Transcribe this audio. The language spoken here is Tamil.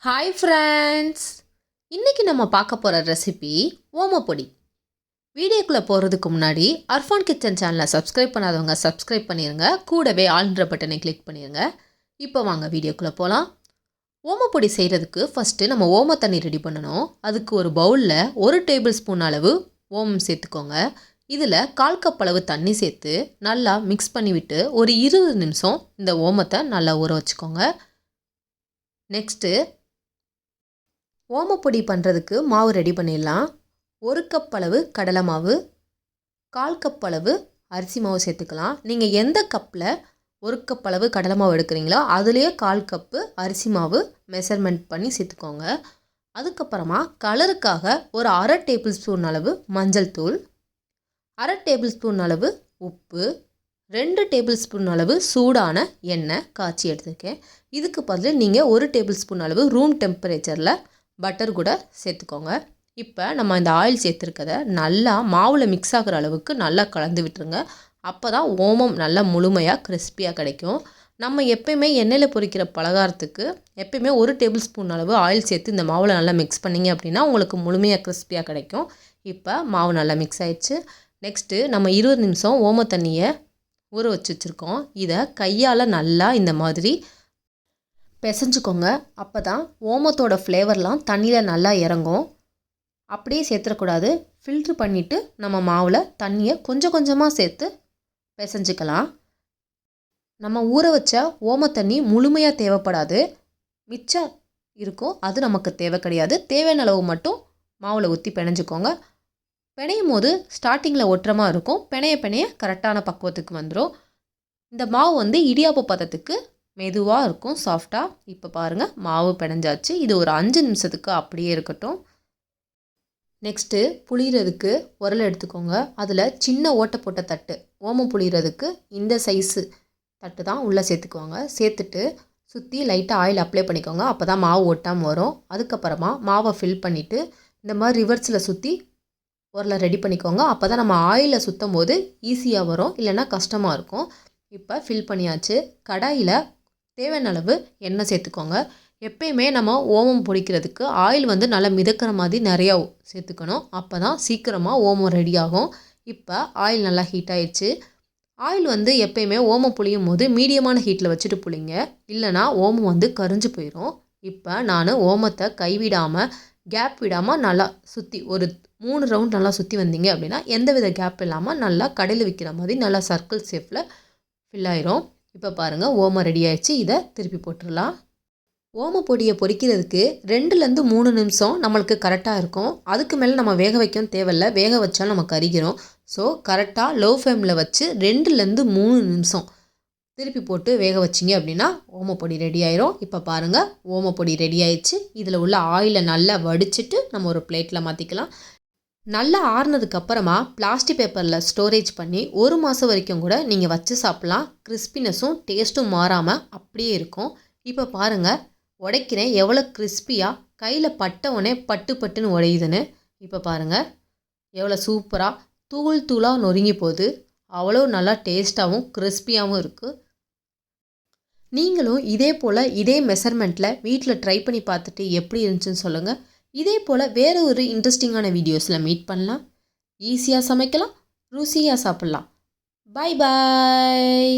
ஹாய் ஃப்ரெண்ட்ஸ், இன்றைக்கி நம்ம பார்க்க போகிற ரெசிபி ஓமப்பொடி. வீடியோக்குள்ளே போகிறதுக்கு முன்னாடி அர்ஃபான் கிச்சன் சேனலை சப்ஸ்கிரைப் பண்ணாதவங்க சப்ஸ்கிரைப் பண்ணிடுங்க. கூடவே ஆல்ன்ற பட்டனை கிளிக் பண்ணிடுங்க. இப்போ வாங்க வீடியோக்குள்ளே போகலாம். ஓமப்பொடி செய்கிறதுக்கு ஃபஸ்ட்டு நம்ம ஓம தண்ணி ரெடி பண்ணணும். அதுக்கு ஒரு பவுலில் 1 டேபிள் ஸ்பூன் அளவு ஓமம் சேர்த்துக்கோங்க. இதில் 1/4 கப் அளவு தண்ணி சேர்த்து நல்லா மிக்ஸ் பண்ணிவிட்டு ஒரு 20 நிமிஷம் இந்த ஓமத்தை நல்லா ஊற வச்சுக்கோங்க. நெக்ஸ்ட்டு ஓமப்பொடி பண்ணுறதுக்கு மாவு ரெடி பண்ணிடலாம். 1 கப் அளவு கடலை மாவு, 1/4 கப் அளவு அரிசி மாவு சேர்த்துக்கலாம். நீங்கள் எந்த கப்பில் 1 கப் அளவு கடலை மாவு எடுக்கிறீங்களோ அதுலேயே 1/4 கப்பு அரிசி மாவு மெஷர்மெண்ட் பண்ணி சேர்த்துக்கோங்க. அதுக்கப்புறமா கலருக்காக ஒரு 1/2 டேபிள் ஸ்பூன் அளவு மஞ்சள் தூள், 1/2 டேபிள் ஸ்பூன் அளவு உப்பு, 2 டேபிள் ஸ்பூன் அளவு சூடான எண்ணெய் காய்ச்சி எடுத்துருக்கேன். இதுக்கு பதில் நீங்கள் 1 டேபிள் ஸ்பூன் அளவு ரூம் டெம்பரேச்சரில் பட்டர் கூட சேர்த்துக்கோங்க. இப்போ நம்ம இந்த ஆயில் சேர்த்துருக்கதை நல்லா மாவில் மிக்ஸ் ஆகிற அளவுக்கு நல்லா கலந்து விட்டுருங்க. அப்போ தான் ஓமம் நல்லா முழுமையாக கிறிஸ்பியாக கிடைக்கும். நம்ம எப்பயுமே எண்ணெயில் பொரிக்கிற பலகாரத்துக்கு எப்பயுமே 1 டேபிள் ஸ்பூன் அளவு ஆயில் சேர்த்து இந்த மாவில் நல்லா மிக்ஸ் பண்ணிங்க அப்படின்னா உங்களுக்கு முழுமையாக கிறிஸ்பியாக கிடைக்கும். இப்போ மாவு நல்லா மிக்ஸ் ஆயிடுச்சு. நெக்ஸ்ட்டு நம்ம 20 நிமிஷம் ஓம தண்ணியை ஊற வச்சுருக்கோம். இதை கையால் நல்லா இந்த மாதிரி பிசைஞ்சுக்கோங்க. அப்போ தான் ஓமத்தோட ஃப்ளேவர்லாம் தண்ணியில் நல்லா இறங்கும். அப்படியே சேர்த்துடக்கூடாது. ஃபில்ட்ரு பண்ணிவிட்டு நம்ம மாவில் தண்ணியை கொஞ்சம் கொஞ்சமாக சேர்த்து பிசைஞ்சிக்கலாம். நம்ம ஊற வச்ச ஓம தண்ணி முழுமையாக தேவைப்படாது, மிச்சம் இருக்கும். அது நமக்கு தேவை கிடையாது. தேவையான அளவு மட்டும் மாவில் ஊற்றி பிணைஞ்சிக்கோங்க. பிணையும் போது ஸ்டார்டிங்கில் ஒட்டுறமாக இருக்கும். பிணைய கரெக்டான பக்குவத்துக்கு வந்துடும். இந்த மாவு இடியாப்ப பதத்துக்கு மெதுவாக இருக்கும், சாஃப்டாக. இப்போ பாருங்கள், மாவு பிணைஞ்சாச்சு. இது ஒரு 5 நிமிஷத்துக்கு அப்படியே இருக்கட்டும். நெக்ஸ்ட்டு புளிகிறதுக்கு உரல் எடுத்துக்கோங்க. அதில் சின்ன ஓட்டை போட்ட தட்டு, ஓமம் புளிகிறதுக்கு இந்த சைஸு தட்டு தான் உள்ளே சேர்த்துக்குவாங்க. சேர்த்துட்டு சுற்றி லைட்டாக ஆயில் அப்ளை பண்ணிக்கோங்க. அப்போ தான் மாவு ஒட்டாமல் வரும். அதுக்கப்புறமா மாவை ஃபில் பண்ணிவிட்டு இந்த மாதிரி ரிவர்ஸில் சுற்றி உரலை ரெடி பண்ணிக்கோங்க. அப்போ தான் நம்ம ஆயிலை சுற்றும் போது ஈஸியாக வரும், இல்லைன்னா கஷ்டமாக இருக்கும். இப்போ ஃபில் பண்ணியாச்சு. கடாயில் தேவையான அளவு எண்ணெய் சேர்த்துக்கோங்க. எப்பயுமே நம்ம ஓமம் பொரிக்கிறதுக்கு ஆயில் நல்லா மிதக்கிற மாதிரி நிறையா சேர்த்துக்கணும். அப்போ தான் சீக்கிரமாக ஓமம் ரெடி ஆகும். இப்போ ஆயில் நல்லா ஹீட் ஆயிடுச்சு. ஆயில் எப்பயுமே ஓமம் புளியும் போது மீடியமான ஹீட்டில் வச்சுட்டு புளிங்க, இல்லைனா ஓமம் கரிஞ்சு போயிடும். இப்போ நான் ஓமத்தை கைவிடாமல் கேப் விடாமல் நல்லா சுற்றி ஒரு 3 ரவுண்ட் நல்லா சுற்றி வந்தீங்க அப்படின்னா எந்தவித கேப் இல்லாமல் நல்லா கடையில் விற்கிற மாதிரி நல்லா சர்க்கிள் ஷேப்பில் ஃபில் ஆயிரும். இப்போ பாருங்கள், ஓமம் ரெடி ஆயிடுச்சு. இதை திருப்பி போட்டுடலாம். ஓம பொடியை பொரிக்கிறதுக்கு 2லேருந்து 3 நிமிஷம் நம்மளுக்கு கரெக்டாக இருக்கும். அதுக்கு மேலே நம்ம வேக வைக்கவும் தேவையில்லை. வேக வச்சாலும் நம்ம கரிக்கிறோம். ஸோ கரெக்டாக லோ ஃப்ளேமில் வச்சு 2லேருந்து 3 நிமிஷம் திருப்பி போட்டு வேக வச்சிங்க அப்படின்னா ஓமப்பொடி ரெடி ஆயிரும். இப்போ பாருங்கள், ஓமப்பொடி ரெடி ஆயிடுச்சு. இதில் உள்ள ஆயிலை நல்லா வடிச்சிட்டு நம்ம ஒரு பிளேட்டில் மாற்றிக்கலாம். நல்லா ஆறுனதுக்கப்புறமா பிளாஸ்டிக் பேப்பரில் ஸ்டோரேஜ் பண்ணி 1 மாதம் வரைக்கும் கூட நீங்கள் வச்சு சாப்பிட்லாம். கிறிஸ்பினஸும் டேஸ்ட்டும் மாறாமல் அப்படியே இருக்கும். இப்போ பாருங்கள், உடைக்கிறேன் எவ்வளோ கிறிஸ்பியாக கையில் பட்டவுடனே பட்டு பட்டுன்னு உடையுதுன்னு. இப்போ பாருங்கள், எவ்வளோ சூப்பராக தூள் தூளாக நொறுங்கி போகுது. அவ்வளோ நல்லா டேஸ்ட்டாகவும் கிறிஸ்பியாகவும் இருக்குது. நீங்களும் இதே போல் இதே மெஷர்மெண்ட்டில் வீட்டில் ட்ரை பண்ணி பார்த்துட்டு எப்படி இருந்துச்சுன்னு சொல்லுங்கள். இதே போல் வேறு ஒரு இன்ட்ரெஸ்டிங்கான வீடியோஸில் மீட் பண்ணலாம். ஈஸியாக சமைக்கலாம், ருசியாக சாப்பிட்லாம். Bye bye.